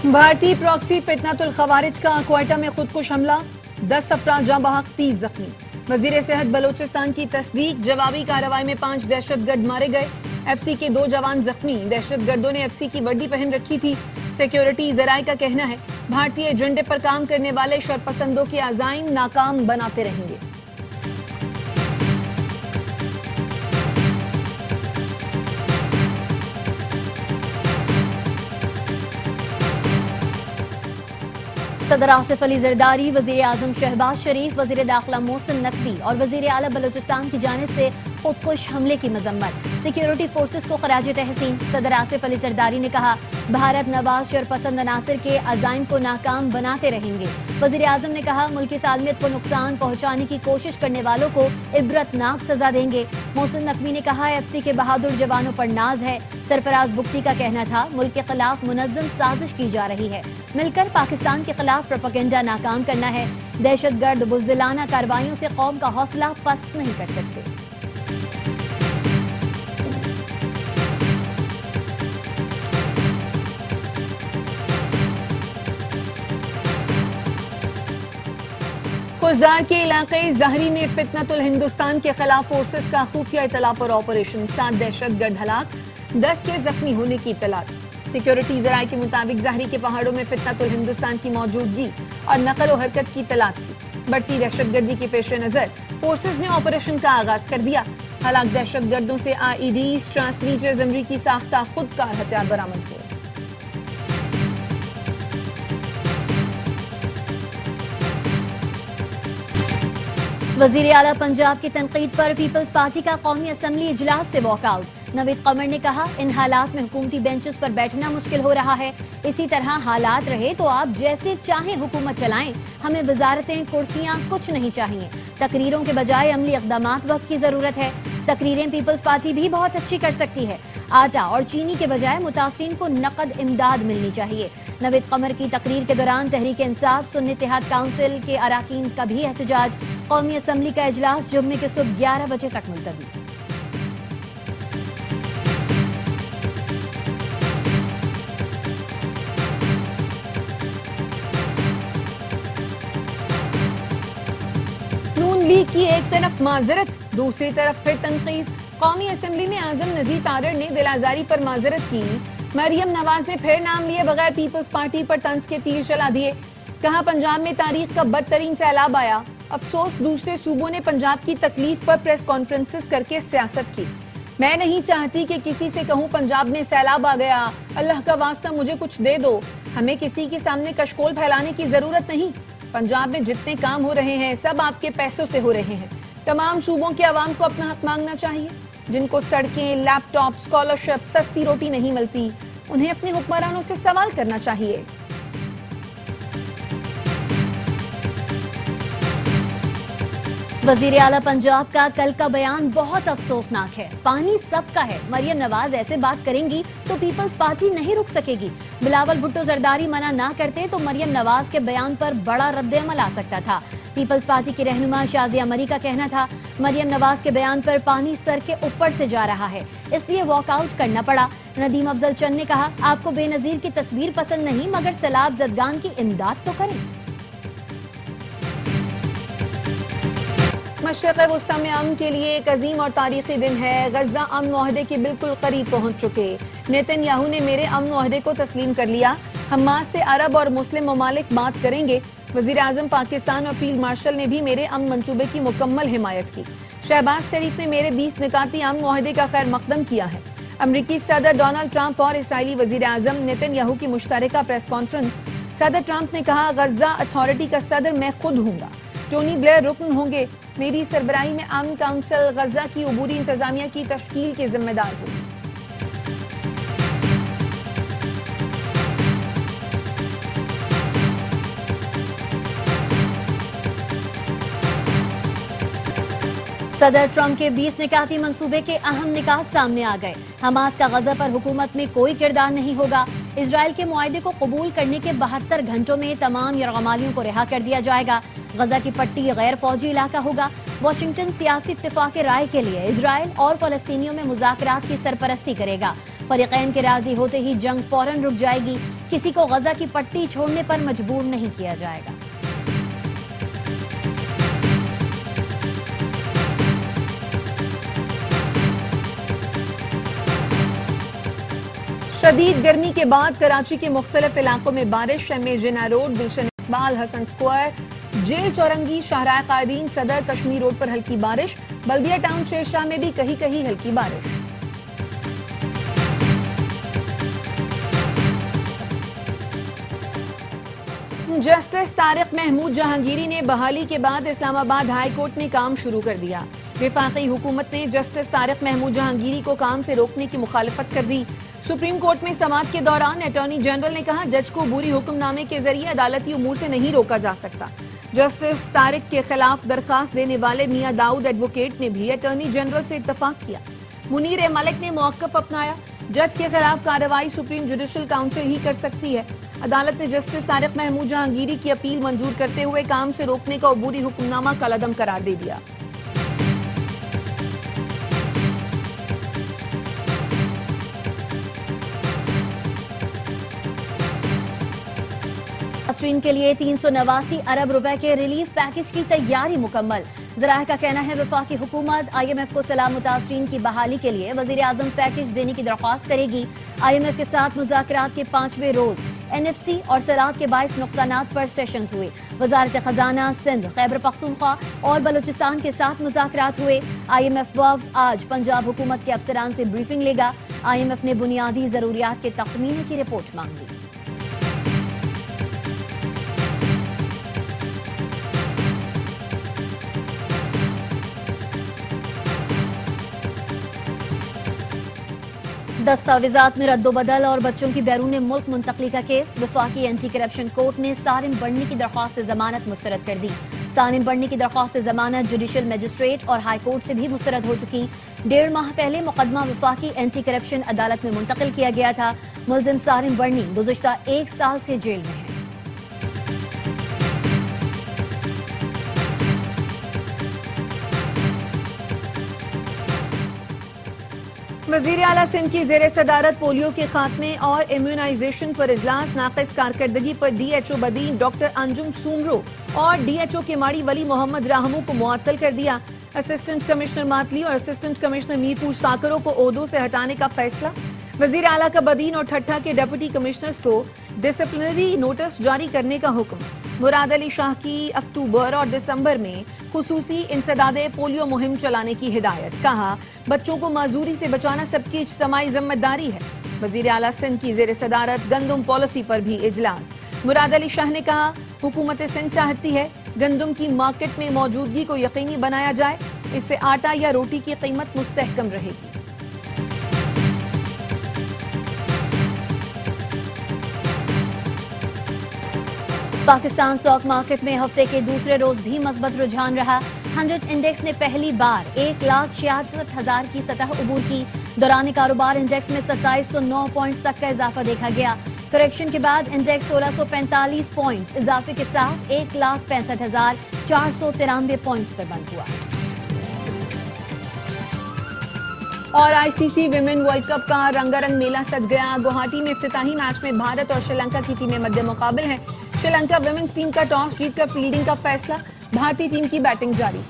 بھارتی پراکسی فتنۃ الخوارج کا کوئٹہ میں خودکش حملہ، 10 افراد جاں بحق 30 زخمی۔ وزیر صحت بلوچستان کی تصدیق، جوابی کارروائی میں 5 دہشت گرد مارے گئے، ایف سی کے 2 جوان زخمی۔ دہشت گردوں نے ایف سی کی وردی پہن رکھی تھی۔ سیکیورٹی ذرائع کا کہنا ہے بھارتی ایجنڈے پر کام کرنے والے شرپسندوں کے عزائم ناکام بناتے رہیں گے۔ صدر آصف علی زرداری، وزیر اعظم شہباز شریف، وزیر داخلہ محسن نقوی اور وزیر اعلیٰ بلوچستان کی جانب سے خودکش حملے کی مذمت، سیکیورٹی فورسز کو خراج تحسین۔ صدر آصف علی زرداری نے کہا بھارت نواز شرپسند عناصر کے عزائم کو ناکام بناتے رہیں گے۔ وزیر اعظم نے کہا ملکی سالمیت کو نقصان پہنچانے کی کوشش کرنے والوں کو عبرتناک سزا دیں گے۔ محسن نقوی نے کہا ایف سی کے بہادر جوانوں پر ناز ہے۔ سرفراز بگٹی کا کہنا تھا ملک کے خلاف منظم سازش کی جا رہی ہے، مل کر پاکستان کے خلاف پروپیگنڈا ناکام کرنا ہے۔ دہشت گرد بزدلانہ کارروائیوں سے قوم کا حوصلہ پست نہیں کر سکتے۔ کوزار کے علاقے زہری میں فتنۃ الہندوستان کے خلاف فورسز کا خفیہ اطلاع پر آپریشن، 7 دہشت گرد ہلاک، 10 کے زخمی ہونے کی اطلاع۔ سیکیورٹی ذرائع کے مطابق زہری کے پہاڑوں میں فتنۃ الہندوستان کی موجودگی اور نقل و حرکت کی اطلاع تھی۔ بڑھتی دہشت گردی کے پیش نظر فورسز نے آپریشن کا آغاز کر دیا۔ ہلاک دہشت گردوں سے آئی ای ڈیز، ٹرانسمیٹرز، امریکی ساختہ خودکار ہتھیار برآمد ہوئے۔ وزیر اعلیٰ پنجاب کی تنقید پر پیپلز پارٹی کا قومی اسمبلی اجلاس سے واک آؤٹ۔ نوید قمر نے کہا ان حالات میں حکومتی بینچز پر بیٹھنا مشکل ہو رہا ہے، اسی طرح حالات رہے تو آپ جیسے چاہیں حکومت چلائیں، ہمیں وزارتیں، کرسیاں کچھ نہیں چاہیے۔ تقریروں کے بجائے عملی اقدامات وقت کی ضرورت ہے۔ تقریریں پیپلز پارٹی بھی بہت اچھی کر سکتی ہے، آٹا اور چینی کے بجائے متاثرین کو نقد امداد ملنی چاہیے۔ نوید قمر کی تقریر کے دوران تحریک انصاف سنی اتحاد کونسل کے اراکین کا بھی احتجاج۔ قومی اسمبلی کا اجلاس جمعے کے صبح 11 بجے تک ملتوی۔ نون لیگ کی ایک طرف معذرت، دوسری طرف پھر تنقید۔ قومی اسمبلی میں اعظم نذیر تارڑ نے دل آزاری پر معذرت کی۔ مریم نواز نے پھر نام لیے بغیر پیپلز پارٹی پر طنز کے تیر چلا دیے۔ کہا پنجاب میں تاریخ کا بدترین سیلاب آیا، افسوس دوسرے صوبوں نے پنجاب کی تکلیف پر پریس کانفرنسز کر کے سیاست کی۔ میں نہیں چاہتی کہ کسی سے کہوں پنجاب میں سیلاب آ گیا، اللہ کا واسطہ مجھے کچھ دے دو۔ ہمیں کسی کے سامنے کشکول پھیلانے کی ضرورت نہیں۔ پنجاب میں جتنے کام ہو رہے ہیں سب آپ کے پیسوں سے ہو رہے ہیں۔ تمام صوبوں کے عوام کو اپنا حق مانگنا چاہیے۔ جن کو سڑکیں، لیپ ٹاپ، اسکالرشپ، سستی روٹی نہیں ملتی، انہیں اپنے حکمرانوں سے سوال کرنا چاہیے۔ وزیر اعلیٰ پنجاب کا کل کا بیان بہت افسوسناک ہے۔ پانی سب کا ہے، مریم نواز ایسے بات کریں گی تو پیپلز پارٹی نہیں رک سکے گی۔ بلاول بھٹو زرداری منع نہ کرتے تو مریم نواز کے بیان پر بڑا رد عمل آ سکتا تھا۔ پیپلز پارٹی کی رہنما شازیہ مری کا کہنا تھا مریم نواز کے بیان پر پانی سر کے اوپر سے جا رہا ہے، اس لیے واک آؤٹ کرنا پڑا۔ ندیم افضل چند نے کہا آپ کو بے نظیر کی تصویر پسند نہیں، مگر سیلاب زدگان کی امداد تو کریں۔ مشرق وسطی میں امن کے لیے ایک عظیم اور تاریخی دن ہے۔ غزہ امن معاہدے کے بالکل قریب پہنچ چکے۔ نیتن یاہو نے میرے امن معاہدے کو تسلیم کر لیا۔ حماس سے عرب اور مسلم ممالک بات کریں گے۔ وزیر اعظم پاکستان اور فیلڈ مارشل نے بھی میرے امن منصوبے کی مکمل حمایت کی۔ شہباز شریف نے میرے 20 نکاتی امن معاہدے کا خیر مقدم کیا ہے۔ امریکی صدر ڈونلڈ ٹرمپ اور اسرائیلی وزیر اعظم نیتن یاہو کی مشترکہ پریس کانفرنس۔ صدر ٹرمپ نے کہا غزہ اتھارٹی کا صدر میں خود ہوں گا، ٹونی بلیئر رکن ہوں گے، میری سربراہی میں امن کونسل غزہ کی عبوری انتظامیہ کی تشکیل کے ذمہ دار ہوگی۔ صدر ٹرمپ کے 20 نکاتی منصوبے کے اہم نکات سامنے آ گئے۔ حماس کا غزہ پر حکومت میں کوئی کردار نہیں ہوگا۔ اسرائیل کے معاہدے کو قبول کرنے کے 72 گھنٹوں میں تمام یرغمالیوں کو رہا کر دیا جائے گا۔ غزہ کی پٹی غیر فوجی علاقہ ہوگا۔ واشنگٹن سیاسی اتفاق رائے کے لیے اسرائیل اور فلسطینیوں میں مذاکرات کی سرپرستی کرے گا۔ فریقین کے راضی ہوتے ہی جنگ فوراً رک جائے گی. کسی کو غزہ کی پٹی چھوڑنے پر مجبور نہیں کیا جائے گا. شدید گرمی کے بعد کراچی کے مختلف علاقوں میں بارش. ایم اے جناح روڈ، گلشن اقبال، حسن اسکوائر، جیل چورنگی، شاہراہ قائدین، صدر کشمیر روڈ پر ہلکی بارش. بلدیہ ٹاؤن شیر شاہ میں بھی کہیں کہیں ہلکی بارش. جسٹس طارق محمود جہانگیری نے بحالی کے بعد اسلام آباد ہائی کورٹ میں کام شروع کر دیا. وفاقی حکومت نے جسٹس طارق محمود جہانگیری کو کام سے روکنے کی مخالفت کر دی. سپریم کورٹ میں سماعت کے دوران اٹارنی جنرل نے کہا جج کو عبوری حکم نامے کے ذریعے عدالتی امور سے نہیں روکا جا سکتا. جسٹس طارق کے خلاف درخواست دینے والے میاں داؤد ایڈوکیٹ نے بھی اٹارنی جنرل سے اتفاق کیا. منیر ملک نے موقف اپنایا. جج کے خلاف کارروائی سپریم جوڈیشل کاؤنسل ہی کر سکتی ہے. عدالت نے جسٹس طارق محمود جہانگیری کی اپیل منظور کرتے ہوئے کام سے روکنے کا عبوری حکم نامہ کالعدم قرار دے دیا. مصرین کے لیے 389 ارب روپے کے ریلیف پیکج کی تیاری مکمل. ذرائع کا کہنا ہے وفاقی حکومت آئی ایم ایف کو سیلاب متاثرین کی بحالی کے لیے وزیر اعظم پیکج دینے کی درخواست کرے گی. آئی ایم ایف کے ساتھ مذاکرات کے 5ویں روز این ایف سی اور سیلاب کے باعث نقصانات پر سیشنز ہوئے. وزارت خزانہ سندھ، خیبر پختونخوا اور بلوچستان کے ساتھ مذاکرات ہوئے. آئی ایم ایف وفد آج پنجاب حکومت کے افسران سے بریفنگ لے گا. آئی ایم ایف نے بنیادی ضروریات کے تخمینے کی رپورٹ مانگ لی. دستاویزات میں رد و بدل اور بچوں کی بیرون ملک منتقلی کا کیس. وفاقی اینٹی کرپشن کورٹ نے سالم بڑھنی کی درخواست ضمانت مسترد کر دی. سالم بڑھنی کی درخواست ضمانت جوڈیشل میجسٹریٹ اور ہائی کورٹ سے بھی مسترد ہو چکی. 1.5 ماہ پہلے مقدمہ وفاقی اینٹی کرپشن عدالت میں منتقل کیا گیا تھا. ملزم سالم بڑھنی گزشتہ 1 سال سے جیل میں ہے. وزیر اعلیٰ سندھ کی زیر صدارت پولیو کے خاتمے اور امیونائزیشن پر اجلاس. ناقص کارکردگی پر ڈی ایچ او بدین ڈاکٹر انجم سومرو اور ڈی ایچ او کے ماڑی ولی محمد راہمو کو معطل کر دیا. اسسٹنٹ کمشنر ماتلی اور اسسٹنٹ کمشنر میرپور ساکروں کو عہدوں سے ہٹانے کا فیصلہ. وزیر اعلیٰ کا بدین اور ٹھٹھا کے ڈپٹی کمشنرز کو ڈسپلنری نوٹس جاری کرنے کا حکم. مراد علی شاہ کی اکتوبر اور دسمبر میں خصوصی انسداد پولیو مہم چلانے کی ہدایت. کہا بچوں کو معذوری سے بچانا سب کی اجتماعی ذمہ داری ہے. وزیر اعلیٰ سندھ کی زیر صدارت گندم پالیسی پر بھی اجلاس. مراد علی شاہ نے کہا حکومت سندھ چاہتی ہے گندم کی مارکیٹ میں موجودگی کو یقینی بنایا جائے. اس سے آٹا یا روٹی کی قیمت مستحکم رہے گی. پاکستان اسٹاک مارکیٹ میں ہفتے کے دوسرے روز بھی مثبت رجحان رہا. 100 انڈیکس نے پہلی بار 1,66,000 کی سطح عبور کی. دوران کاروبار انڈیکس میں 2709 پوائنٹس تک کا اضافہ دیکھا گیا. کریکشن کے بعد انڈیکس 1645 پوائنٹس اضافے کے ساتھ 1,65,493 پوائنٹس پر بند ہوا. اور آئی سی سی ویمن ورلڈ کپ کا رنگا رنگ میلہ سج گیا. گوہاٹی میں افتتاحی میچ میں بھارت اور شری لنکا کی ٹیمیں مد مقابل ہیں. شری لنکا ویمنز ٹیم کا ٹاس جیت کر فیلڈنگ کا فیصلہ. بھارتی ٹیم کی بیٹنگ جاری.